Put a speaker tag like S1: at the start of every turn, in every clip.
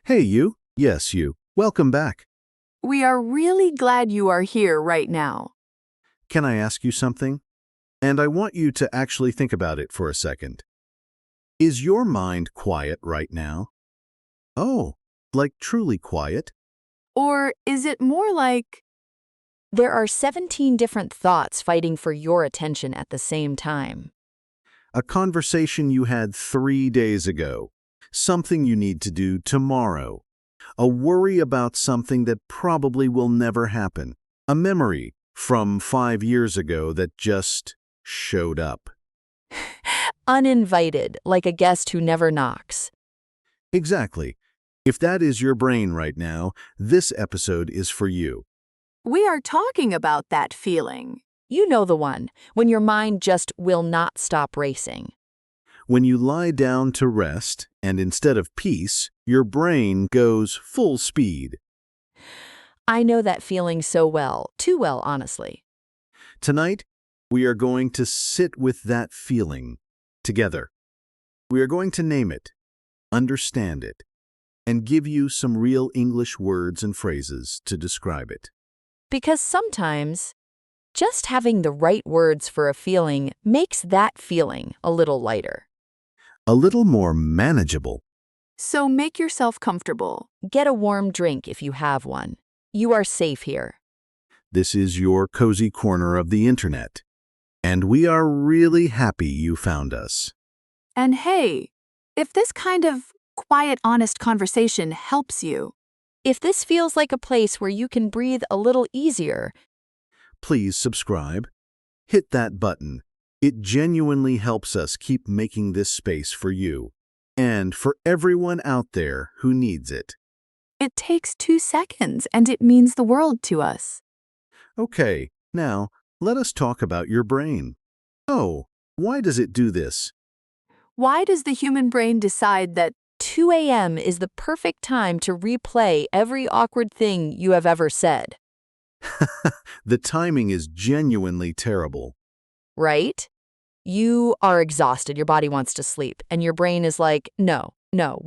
S1: Hey, you. Yes, you. Welcome back.
S2: We are really glad you are here right now.
S1: Can I ask you something? And I want you to actually think about it for a second. Is your mind quiet right now? Oh, like truly quiet?
S2: Or is it more like,
S3: There are 17 different thoughts fighting for your attention at the same time.
S1: A conversation you had 3 days ago. Something you need to do tomorrow. A worry about something that probably will never happen. A memory from 5 years ago that just showed up.
S3: Uninvited, like a guest who never knocks.
S1: Exactly. If that is your brain right now, this episode is for you.
S2: we are talking about that feeling?
S3: You know the one, when your mind just will not stop racing.
S1: When you lie down to rest, and instead of peace, your brain goes full speed.
S3: I know that feeling so well, too well, honestly.
S1: Tonight, we are going to sit with that feeling together. We are going to name it, understand it, and give you some real English words and phrases to describe it.
S3: Because sometimes, just having the right words for a feeling makes that feeling a little lighter.
S1: A little more manageable.
S2: So make yourself comfortable.
S3: Get a warm drink if you have one. You are safe here.
S1: This is your cozy corner of the internet. And we are really happy you found us.
S2: And hey, if this kind of quiet, honest conversation helps you,
S3: If this feels like a place where you can breathe a little easier,
S1: Please subscribe. Hit that button. It genuinely helps us keep making this space for you and for everyone out there who needs it.
S2: it takes 2 seconds and it means the world to us.
S1: Okay, now let us talk about your brain. Oh, why does it do this?
S2: Why does the human brain decide that
S3: 2 a.m. is the perfect time to replay every awkward thing you have ever said,
S1: The timing is genuinely terrible.
S3: right? You are exhausted, your body wants to sleep, and your brain is like, no,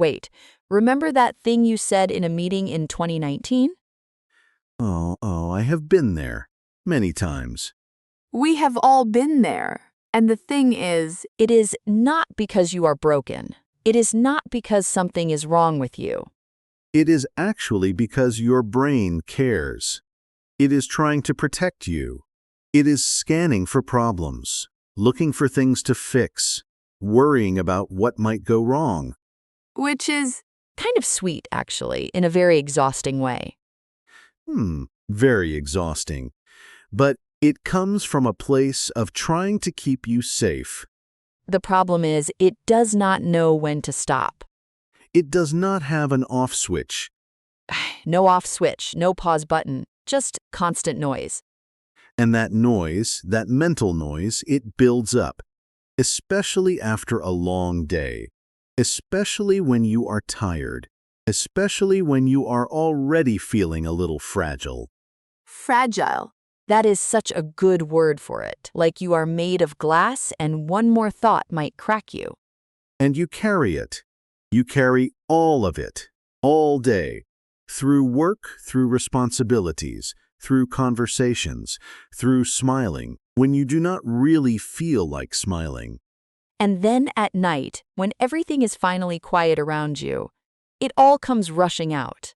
S3: wait. Remember that thing you said in a meeting in 2019?
S1: Oh, I have been there many times.
S2: we have all been there? And the thing is,
S3: It is not because you are broken. It is not because something is wrong with you.
S1: It is actually because your brain cares. It is trying to protect you. It is scanning for problems, looking for things to fix, worrying about what might go wrong.
S2: which is,
S3: Kind of sweet, actually, in a very exhausting way.
S1: Very exhausting. But it comes from a place of trying to keep you safe.
S3: The problem is, it does not know when to stop.
S1: It does not have an off switch.
S3: No off switch, no pause button, just constant noise.
S1: And that noise, that mental noise, it builds up, especially after a long day, especially when you are tired, especially when you are already feeling a little fragile.
S2: fragile.
S3: That is such a good word for it, like you are made of glass and one more thought might crack you.
S1: And you carry it. You carry all of it, all day, through work, through responsibilities, through conversations, through smiling, when you do not really feel like smiling.
S3: And then at night, when everything is finally quiet around you, it all comes rushing out.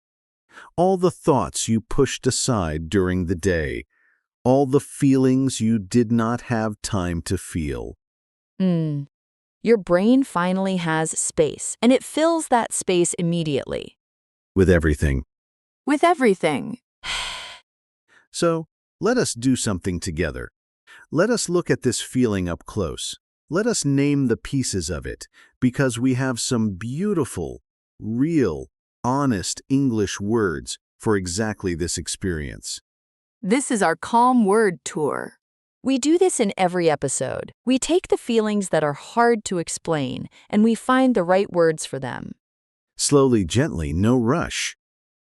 S1: All the thoughts you pushed aside during the day, all the feelings you did not have time to feel.
S3: Your brain finally has space, and it fills that space immediately.
S1: With everything.
S2: With everything.
S1: So, let us do something together. Let us look at this feeling up close. Let us name the pieces of it, because we have some beautiful, real, honest English words for exactly this experience.
S2: This is our calm word tour.
S3: We do this in every episode. We take the feelings that are hard to explain, and we find the right words for them.
S1: Slowly, gently, no rush.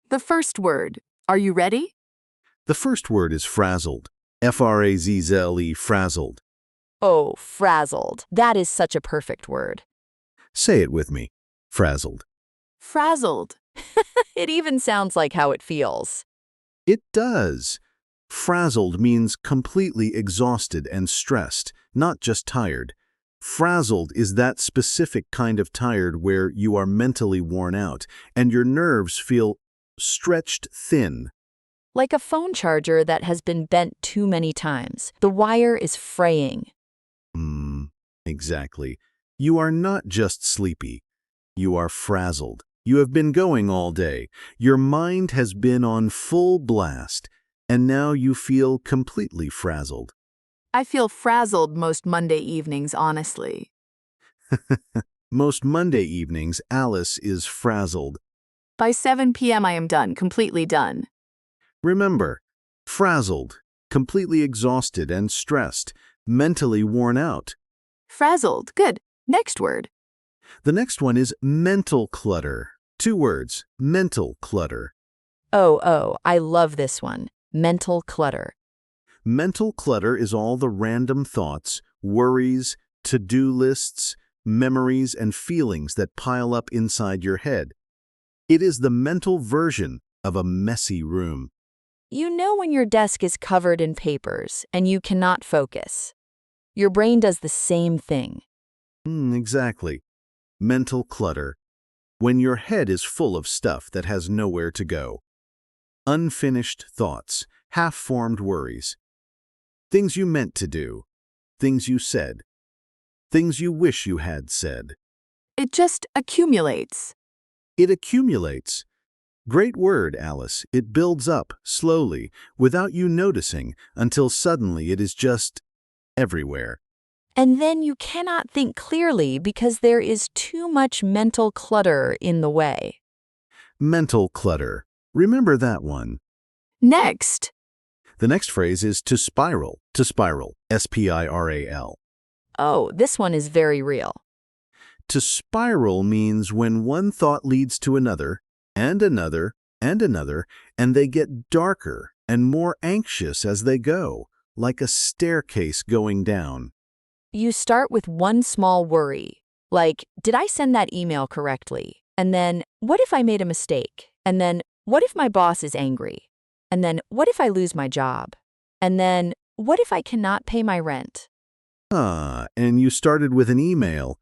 S2: The first word. Are you ready?
S1: The first word is frazzled. F-R-A-Z-Z-L-E, frazzled.
S3: Oh, frazzled. That is such a perfect word.
S1: Say it with me. Frazzled.
S2: Frazzled.
S3: It even sounds like how it feels.
S1: It does. Frazzled means completely exhausted and stressed, not just tired. Frazzled is that specific kind of tired where you are mentally worn out and your nerves feel stretched thin.
S3: Like a phone charger that has been bent too many times. The wire is fraying.
S1: Exactly. You are not just sleepy. You are frazzled. You have been going all day. Your mind has been on full blast, and now you feel completely frazzled.
S2: I feel frazzled most Monday evenings, honestly.
S1: Most Monday evenings, Alice is frazzled.
S2: By 7 p.m. I am done, completely done.
S1: Remember, frazzled, completely exhausted and stressed, mentally worn out.
S2: Frazzled, good. Next word.
S1: The next one is mental clutter. 2 words, mental clutter.
S3: Oh, I love this one. Mental clutter.
S1: Mental clutter is all the random thoughts, worries, to-do lists, memories, and feelings that pile up inside your head. It is the mental version of a messy room.
S3: You know when your desk is covered in papers and you cannot focus. Your brain does the same thing.
S1: Exactly. Mental clutter. When your head is full of stuff that has nowhere to go. Unfinished thoughts, half-formed worries. Things you meant to do. Things you said. Things you wish you had said.
S2: It just accumulates.
S1: It accumulates. Great word, Alice. It builds up, slowly, without you noticing, until suddenly it is just everywhere.
S3: And then you cannot think clearly because there is too much mental clutter in the way.
S1: Mental clutter. Remember that one.
S2: Next.
S1: The next phrase is to spiral, S-P-I-R-A-L.
S3: Oh, this one is very real.
S1: To spiral means when one thought leads to another, and another, and another, and they get darker and more anxious as they go, like a staircase going down.
S3: You start with one small worry, like, did I send that email correctly? And then, what if I made a mistake? And then, what if my boss is angry? And then, what if I lose my job? And then, what if I cannot pay my rent?
S1: And you started with an email.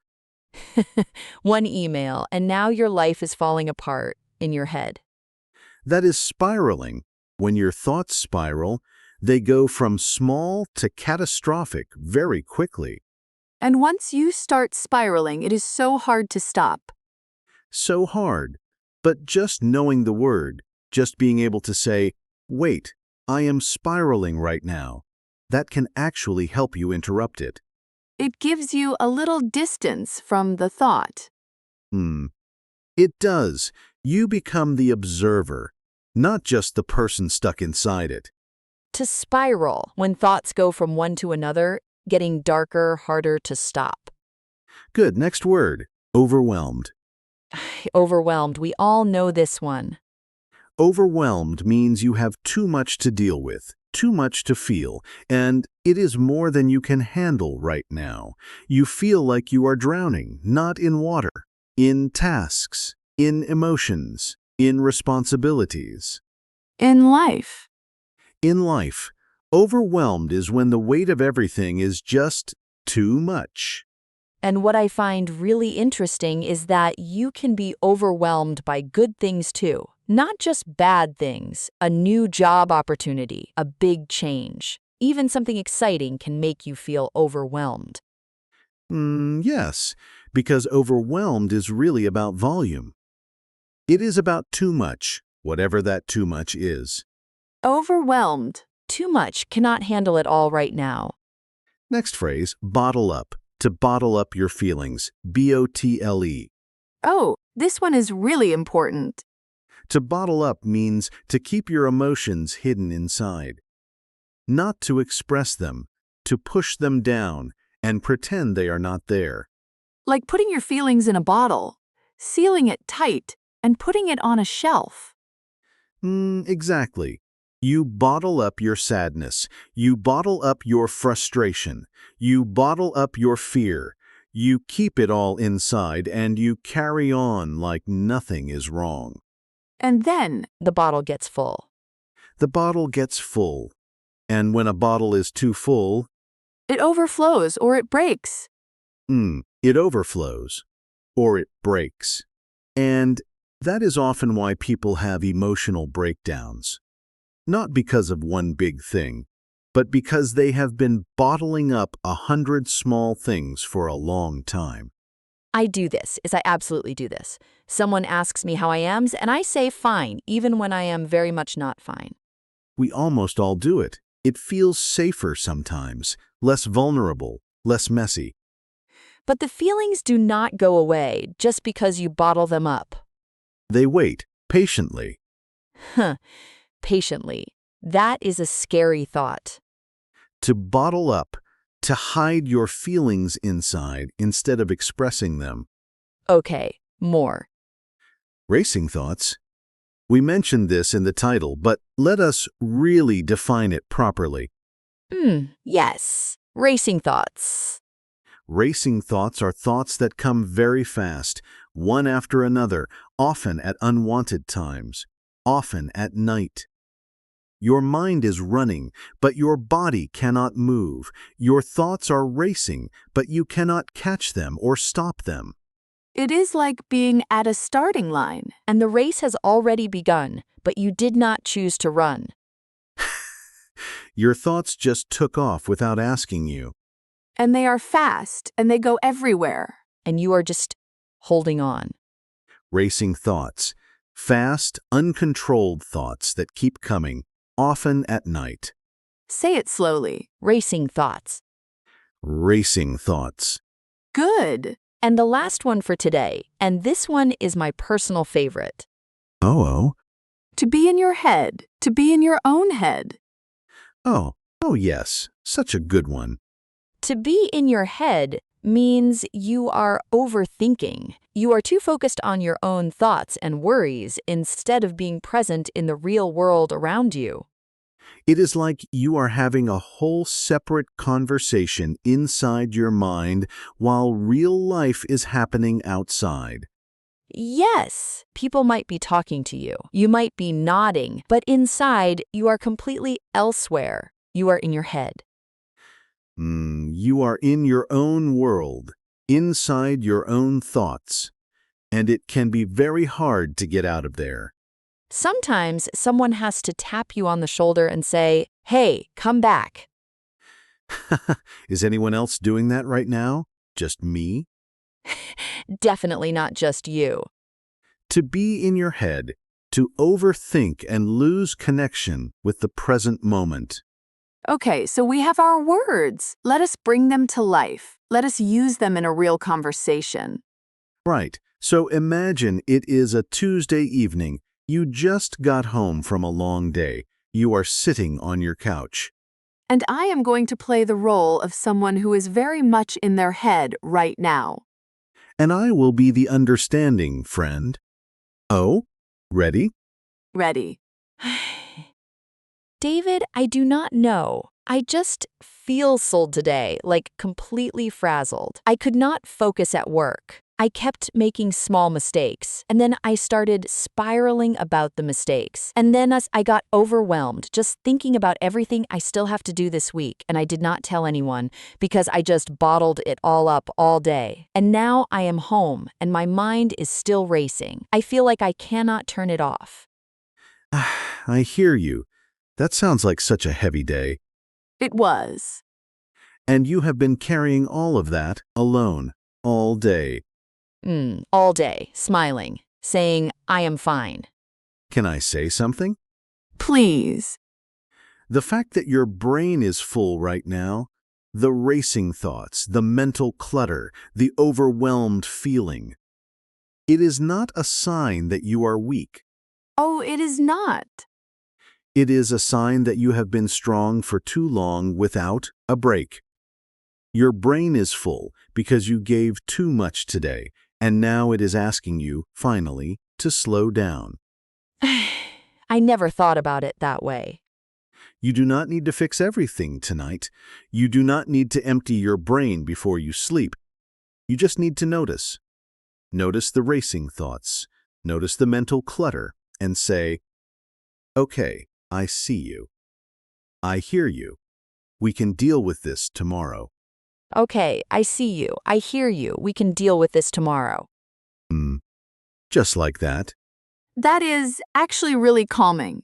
S3: One email, and now your life is falling apart in your head.
S1: That is spiraling. When your thoughts spiral, they go from small to catastrophic very quickly.
S2: And once you start spiraling, it is so hard to stop.
S1: So hard. But just knowing the word, just being able to say, wait, I am spiraling right now, that can actually help you interrupt it.
S2: It gives you a little distance from the thought.
S1: It does. You become the observer, not just the person stuck inside it.
S3: To spiral, when thoughts go from one to another, getting darker, harder to stop.
S1: Good. Next word. Overwhelmed.
S3: Overwhelmed, we all know this one.
S1: Overwhelmed means you have too much to deal with, too much to feel, and it is more than you can handle right now. You feel like you are drowning, not in water, in tasks, in emotions, in responsibilities.
S2: In life.
S1: In life, overwhelmed is when the weight of everything is just too much.
S3: And what I find really interesting is that you can be overwhelmed by good things too. Not just bad things, a new job opportunity, a big change. Even something exciting can make you feel overwhelmed.
S1: Yes, because overwhelmed is really about volume. It is about too much, whatever that too much is.
S2: Overwhelmed.
S3: Too much cannot handle it all right now.
S1: Next phrase, bottle up. To bottle up your feelings, B-O-T-L-E.
S2: Oh, this one is really important.
S1: To bottle up means to keep your emotions hidden inside. Not to express them, to push them down and pretend they are not there.
S2: Like putting your feelings in a bottle, sealing it tight, and putting it on a shelf.
S1: Exactly. You bottle up your sadness. You bottle up your frustration. You bottle up your fear. You keep it all inside and you carry on like nothing is wrong.
S2: And then,
S3: The bottle gets full.
S1: The bottle gets full. And when a bottle is too full,
S2: it overflows or it breaks.
S1: it overflows or it breaks. And that is often why people have emotional breakdowns. Not because of one big thing, but because they have been bottling up 100 small things for a long time.
S3: I absolutely do this. Someone asks me how I am, and I say fine, even when I am very much not fine.
S1: We almost all do it. It feels safer sometimes, less vulnerable, less messy.
S3: But the feelings do not go away just because you bottle them up.
S1: They wait patiently.
S3: Patiently. That is a scary thought.
S1: To bottle up, to hide your feelings inside instead of expressing them.
S3: Okay, more.
S1: Racing thoughts. We mentioned this in the title, but let us really define it properly.
S3: Yes. Racing thoughts.
S1: Racing thoughts are thoughts that come very fast, one after another, often at unwanted times, often at night. Your mind is running, but your body cannot move. Your thoughts are racing, but you cannot catch them or stop them.
S2: It is like being at a starting line.
S3: And the race has already begun, but you did not choose to run.
S1: Your thoughts just took off without asking you.
S2: And they are fast, and they go everywhere.
S3: And you are just holding on.
S1: Racing thoughts. Fast, uncontrolled thoughts that keep coming, often at night.
S2: Say it slowly.
S3: Racing thoughts.
S1: Racing thoughts.
S2: Good.
S3: And the last one for today, and this one is my personal favorite.
S1: Oh.
S2: To be in your head, to be in your own head.
S1: Oh yes, such a good one.
S3: To be in your head means you are overthinking. You are too focused on your own thoughts and worries instead of being present in the real world around you.
S1: It is like you are having a whole separate conversation inside your mind while real life is happening outside.
S3: Yes, people might be talking to you. You might be nodding, but inside you are completely elsewhere. You are in your head.
S1: You are in your own world, inside your own thoughts, and it can be very hard to get out of there.
S3: Sometimes someone has to tap you on the shoulder and say, "Hey, come back."
S1: Is anyone else doing that right now? Just me?
S3: Definitely not just you.
S1: To be in your head, to overthink and lose connection with the present moment.
S2: Okay, so we have our words. Let us bring them to life. Let us use them in a real conversation.
S1: Right. So imagine it is a Tuesday evening. You just got home from a long day. You are sitting on your couch.
S2: And I am going to play the role of someone who is very much in their head right now.
S1: And I will be the understanding friend. Oh, ready?
S2: Ready.
S3: David, I do not know. I just feel sold today, like completely frazzled. I could not focus at work. I kept making small mistakes, and then I started spiraling about the mistakes. And then I got overwhelmed just thinking about everything I still have to do this week, and I did not tell anyone because I just bottled it all up all day. And now I am home, and my mind is still racing. I feel like I cannot turn it off.
S1: I hear you. That sounds like such a heavy day.
S2: It was.
S1: And you have been carrying all of that alone, all day.
S3: All day, smiling, saying, "I am fine."
S1: Can I say something?
S2: Please.
S1: The fact that your brain is full right now, the racing thoughts, the mental clutter, the overwhelmed feeling, it is not a sign that you are weak.
S2: Oh, it is not.
S1: It is a sign that you have been strong for too long without a break. Your brain is full because you gave too much today, and now it is asking you, finally, to slow down.
S3: I never thought about it that way.
S1: You do not need to fix everything tonight. You do not need to empty your brain before you sleep. You just need to notice. Notice the racing thoughts. Notice the mental clutter. and say, "Okay, I see you. I hear you. We can deal with this tomorrow."
S3: Okay, I see you. I hear you. We can deal with this tomorrow.
S1: Hmm, just like that.
S2: That is actually really calming.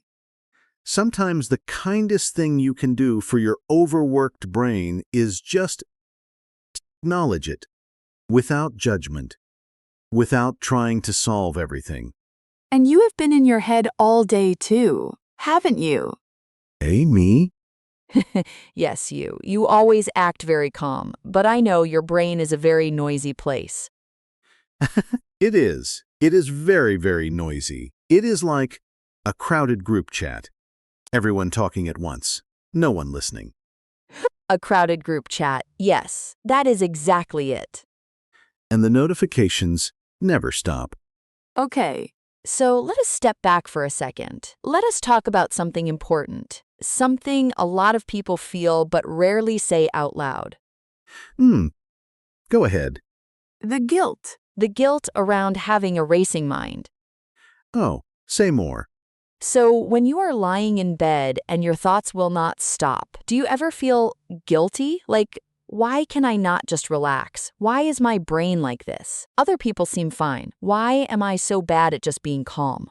S1: Sometimes the kindest thing you can do for your overworked brain is just acknowledge it, without judgment, without trying to solve everything.
S2: And you have been in your head all day too, haven't you?
S1: Hey, me?
S3: Yes, you. You always act very calm, but I know your brain is a very noisy place.
S1: It is. It is very, very noisy. It is like a crowded group chat. Everyone talking at once. No one listening.
S3: A crowded group chat. Yes, that is exactly it.
S1: And the notifications never stop.
S2: Okay.
S3: So let us step back for a second. Let us talk about something important, something a lot of people feel but rarely say out loud.
S1: Go ahead.
S2: The guilt.
S3: The guilt around having a racing mind.
S1: Oh, say more.
S3: So when you are lying in bed and your thoughts will not stop, do you ever feel guilty? Like, why can I not just relax? Why is my brain like this? Other people seem fine. Why am I so bad at just being calm?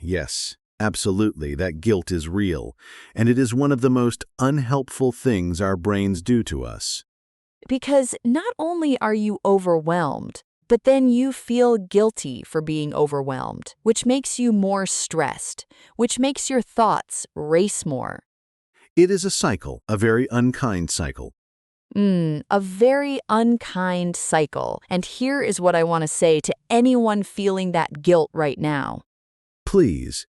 S1: Yes, absolutely, that guilt is real, and it is one of the most unhelpful things our brains do to us.
S3: Because not only are you overwhelmed, but then you feel guilty for being overwhelmed, which makes you more stressed, which makes your thoughts race more.
S1: It is a cycle, a very unkind cycle.
S3: A very unkind cycle. And here is what I want to say to anyone feeling that guilt right now.
S1: Please,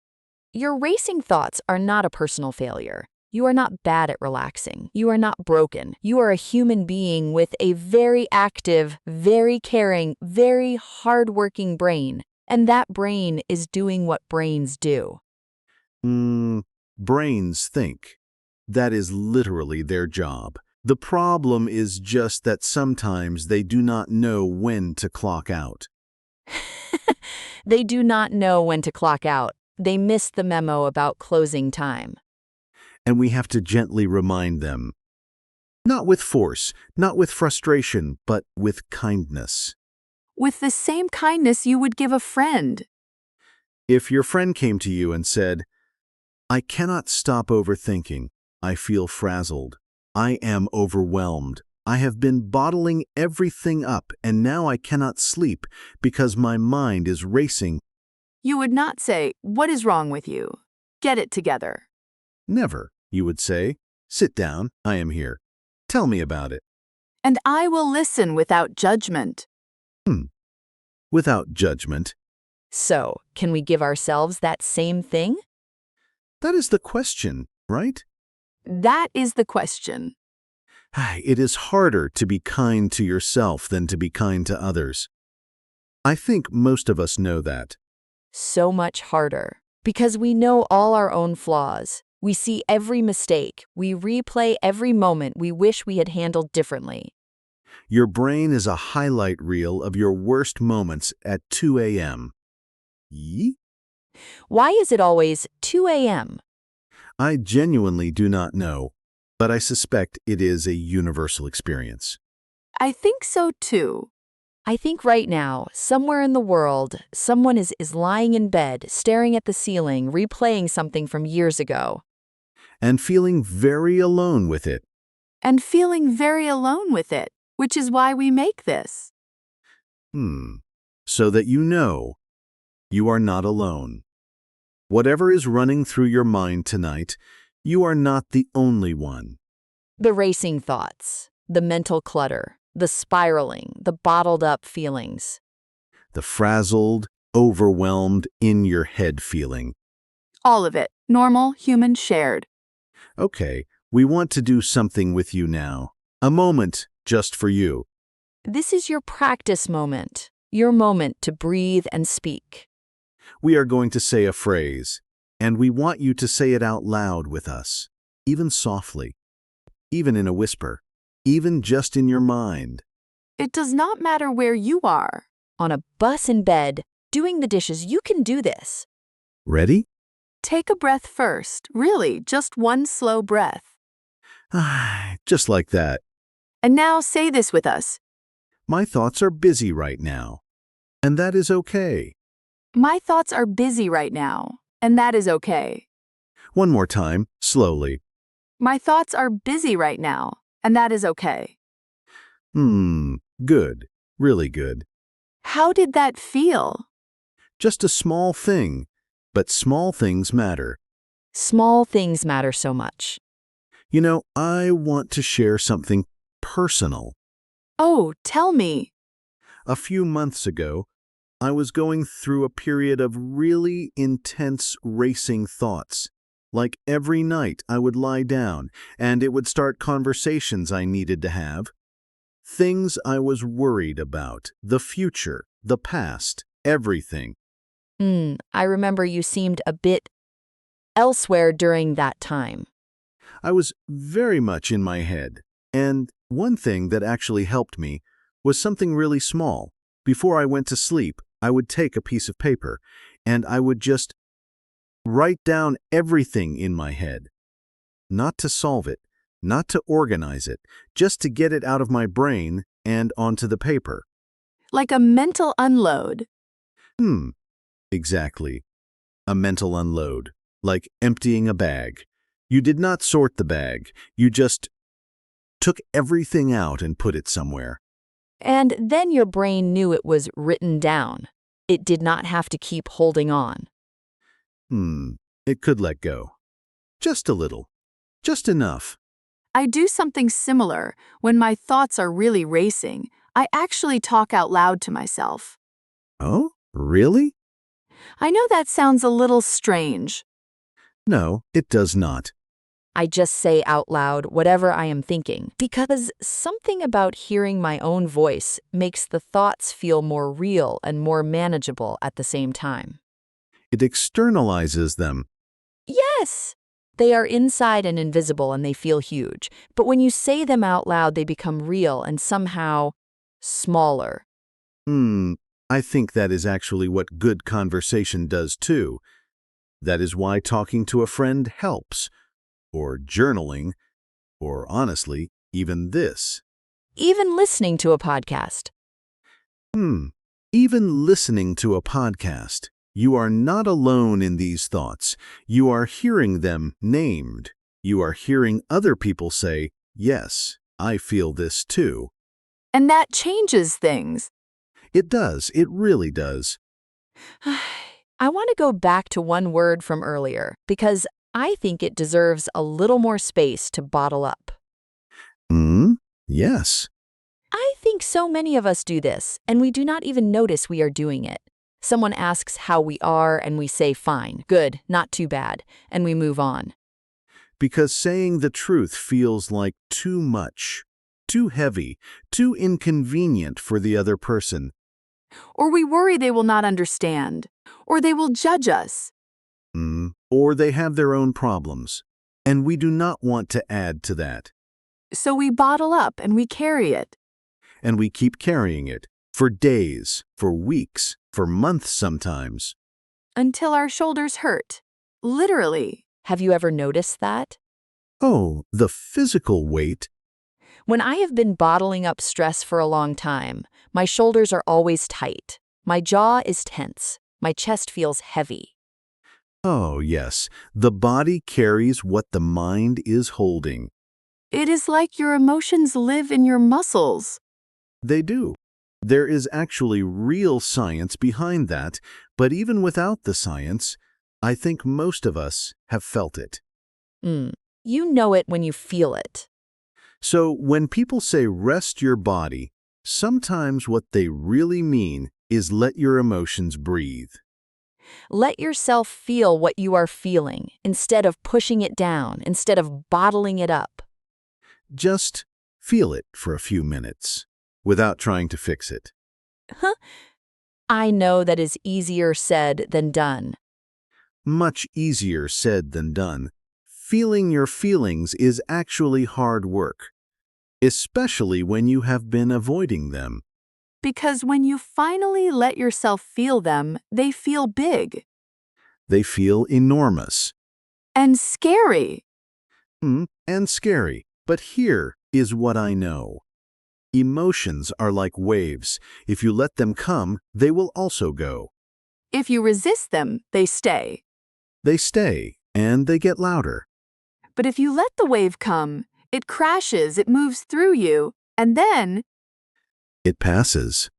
S3: Your racing thoughts are not a personal failure. You are not bad at relaxing. You are not broken. You are a human being with a very active, very caring, very hardworking brain. And that brain is doing what brains do.
S1: brains think. That is literally their job. The problem is just that sometimes they do not know when to clock out.
S3: They do not know when to clock out. They missed the memo about closing time.
S1: And we have to gently remind them. Not with force, not with frustration, but with kindness.
S2: With the same kindness you would give a friend.
S1: If your friend came to you and said, "I cannot stop overthinking. I feel frazzled. I am overwhelmed. I have been bottling everything up and now I cannot sleep because my mind is racing."
S2: You would not say, "What is wrong with you? Get it together."
S1: Never, you would say. "Sit down, I am here. Tell me about it."
S2: And I will listen without judgment.
S1: Without judgment.
S3: So, can we give ourselves that same thing?
S1: That is the question, right?
S2: That is the question.
S1: It is harder to be kind to yourself than to be kind to others. I think most of us know that.
S3: So much harder. Because we know all our own flaws. We see every mistake. We replay every moment we wish we had handled differently.
S1: Your brain is a highlight reel of your worst moments at 2 a.m. Yee?
S3: Why is it always 2 a.m.?
S1: I genuinely do not know, but I suspect it is a universal experience.
S2: I think so too.
S3: I think right now, somewhere in the world, someone is lying in bed, staring at the ceiling, replaying something from years ago.
S1: And feeling very alone with it.
S2: And feeling very alone with it, which is why we make this.
S1: So that you are not alone. Whatever is running through your mind tonight, you are not the only one.
S3: The racing thoughts, the mental clutter, the spiraling, the bottled up feelings.
S1: The frazzled, overwhelmed, in your head feeling.
S2: All of it, normal, human, shared.
S1: Okay, we want to do something with you now. A moment just for you.
S3: This is your practice moment, your moment to breathe and speak.
S1: We are going to say a phrase, and we want you to say it out loud with us, even softly, even in a whisper, even just in your mind.
S2: It does not matter where you are.
S3: On a bus in bed, doing the dishes. You can do this.
S1: Ready?
S2: Take a breath first. Really, just one slow breath.
S1: Just like that.
S2: And now say this with us.
S1: My thoughts are busy right now. And that is okay.
S2: My thoughts are busy right now, and that is okay.
S1: One more time, slowly.
S2: My thoughts are busy right now, and that is okay.
S1: Good. Really good.
S2: How did that feel?
S1: Just a small thing, but small things matter.
S3: Small things matter so much.
S1: You know, I want to share something personal.
S2: Oh, tell me.
S1: A few months ago, I was going through a period of really intense racing thoughts. Like every night I would lie down and it would start conversations I needed to have. Things I was worried about, the future, the past, everything.
S3: I remember you seemed a bit elsewhere during that time.
S1: I was very much in my head. And one thing that actually helped me was something really small. Before I went to sleep, I would take a piece of paper and I would just write down everything in my head. Not to solve it, not to organize it, just to get it out of my brain and onto the paper.
S2: Like a mental unload.
S1: Exactly. A mental unload, like emptying a bag. You did not sort the bag, you just took everything out and put it somewhere.
S3: And then your brain knew it was written down. It did not have to keep holding on.
S1: It could let go. Just a little. Just enough.
S2: I do something similar. When my thoughts are really racing, I actually talk out loud to myself.
S1: Oh, really?
S2: I know that sounds a little strange.
S1: No, it does not.
S3: I just say out loud whatever I am thinking, because something about hearing my own voice makes the thoughts feel more real and more manageable at the same time.
S1: It externalizes them.
S3: Yes! They are inside and invisible and they feel huge, but when you say them out loud, they become real and somehow smaller.
S1: I think that is actually what good conversation does too. That is why talking to a friend helps. Or journaling. Or honestly, even this.
S3: Even listening to a podcast.
S1: Even listening to a podcast. You are not alone in these thoughts. You are hearing them named. You are hearing other people say, yes, I feel this too.
S2: And that changes things.
S1: It does. It really does.
S3: I want to go back to one word from earlier because I think it deserves a little more space to bottle up.
S1: Yes.
S3: I think so many of us do this, and we do not even notice we are doing it. Someone asks how we are, and we say, fine, good, not too bad, and we move on.
S1: Because saying the truth feels like too much, too heavy, too inconvenient for the other person.
S2: Or we worry they will not understand. Or they will judge us.
S1: Or they have their own problems. And we do not want to add to that.
S2: So we bottle up and we carry it.
S1: And we keep carrying it for days, for weeks, for months sometimes.
S2: Until our shoulders hurt. Literally.
S3: Have you ever noticed that?
S1: Oh, the physical weight.
S3: When I have been bottling up stress for a long time, my shoulders are always tight. My jaw is tense. My chest feels heavy.
S1: Oh, yes. The body carries what the mind is holding.
S2: It is like your emotions live in your muscles.
S1: They do. There is actually real science behind that, but even without the science, I think most of us have felt it.
S3: You know it when you feel it.
S1: So when people say rest your body, sometimes what they really mean is let your emotions breathe.
S3: Let yourself feel what you are feeling instead of pushing it down, instead of bottling it up.
S1: Just feel it for a few minutes without trying to fix it.
S3: I know that is easier said than done.
S1: Much easier said than done. Feeling your feelings is actually hard work, especially when you have been avoiding them.
S2: Because when you finally let yourself feel them, they feel big
S1: They feel enormous.
S2: and scary.
S1: And scary. But here is what I know. Emotions are like waves. If you let them come, they will also go.
S2: If you resist them, they stay.
S1: They stay, and they get louder.
S2: But if you let the wave come, it crashes, it moves through you, and then
S1: It passes.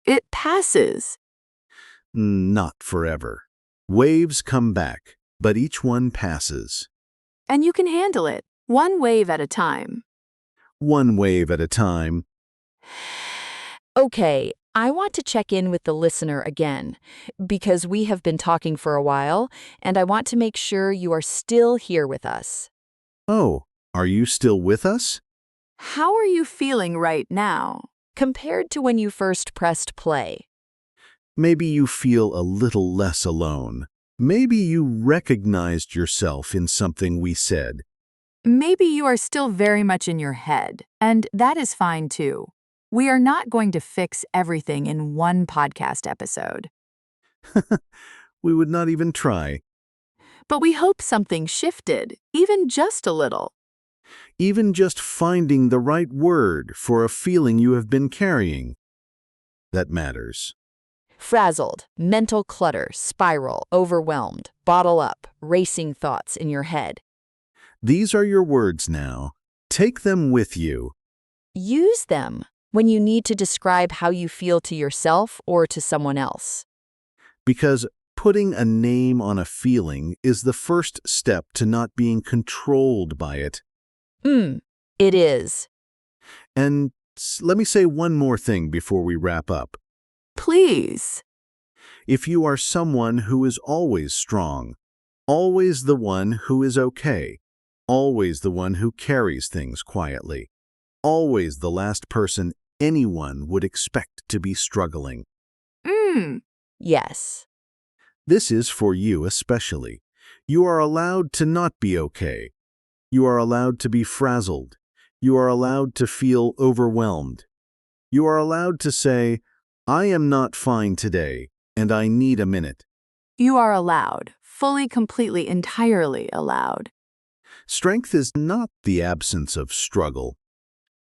S2: it passes.
S1: Not forever. Waves come back, but each one passes.
S2: And you can handle it, one wave at a time.
S1: One wave at a time.
S3: Okay, I want to check in with the listener again because we have been talking for a while, and I want to make sure you are still here with us.
S1: Oh, are you still with us?
S2: How are you feeling right now?
S3: Compared to when you first pressed play.
S1: Maybe you feel a little less alone. Maybe you recognized yourself in something we said.
S2: Maybe you are still very much in your head, and that is fine too. We are not going to fix everything in one podcast episode,
S1: We would not even try.
S2: but we hope something shifted, even just a little.
S1: Even just finding the right word for a feeling you have been carrying. That matters.
S3: Frazzled, mental clutter, spiral, overwhelmed, bottle up, racing thoughts in your head.
S1: These are your words now. Take them with you.
S3: Use them when you need to describe how you feel to yourself or to someone else.
S1: Because putting a name on a feeling is the first step to not being controlled by it.
S3: It is.
S1: And let me say one more thing before we wrap up.
S2: Please.
S1: If you are someone who is always strong, always the one who is okay, always the one who carries things quietly, always the last person anyone would expect to be struggling,
S3: Yes.
S1: this is for you especially. You are allowed to not be okay. You are allowed to be frazzled. You are allowed to feel overwhelmed. You are allowed to say, I am not fine today, and I need a minute.
S2: You are allowed, fully, completely, entirely allowed.
S1: Strength is not the absence of struggle.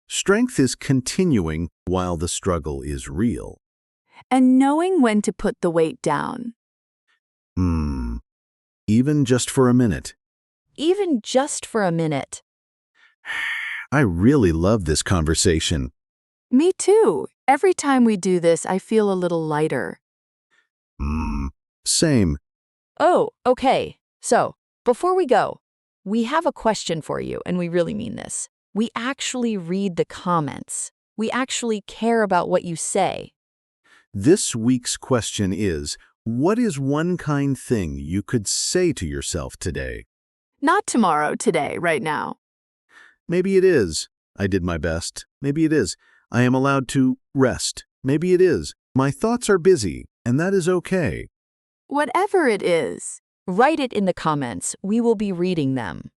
S1: Strength is continuing while the struggle is real.
S2: And knowing when to put the weight down.
S1: Even just for a minute.
S3: Even just for a minute.
S1: I really love this conversation.
S2: Me too. Every time we do this, I feel a little lighter.
S1: Same.
S3: Oh, okay. So, before we go, we have a question for you, and we really mean this. We actually read the comments. We actually care about what you say.
S1: This week's question is, what is one kind thing you could say to yourself today?
S2: Not tomorrow, today, right now.
S1: Maybe it is, I did my best. Maybe it is, I am allowed to rest. Maybe it is, my thoughts are busy, and that is okay.
S2: Whatever it is.
S3: Write it in the comments. We will be reading them.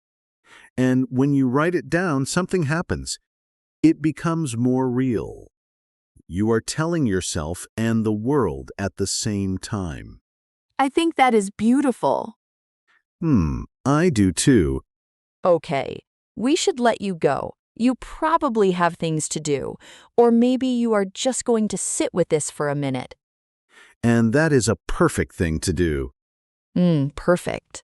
S1: And when you write it down, something happens. It becomes more real. You are telling yourself and the world at the same time.
S2: I think that is beautiful.
S1: I do too.
S3: Okay, we should let you go. You probably have things to do, or maybe you are just going to sit with this for a minute.
S1: And that is a perfect thing to do.
S3: Perfect.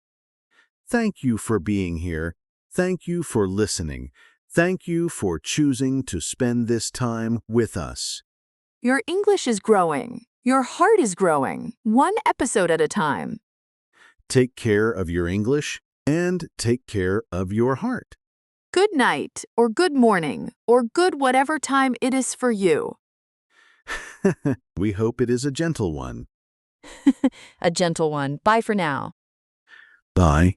S1: Thank you for being here. Thank you for listening. Thank you for choosing to spend this time with us.
S2: Your English is growing. Your heart is growing, one episode at a time.
S1: Take care of your English and take care of your heart.
S2: Good night, or good morning, or good whatever time it is for you.
S1: We hope it is a gentle one.
S3: A gentle one. Bye for now.
S1: Bye.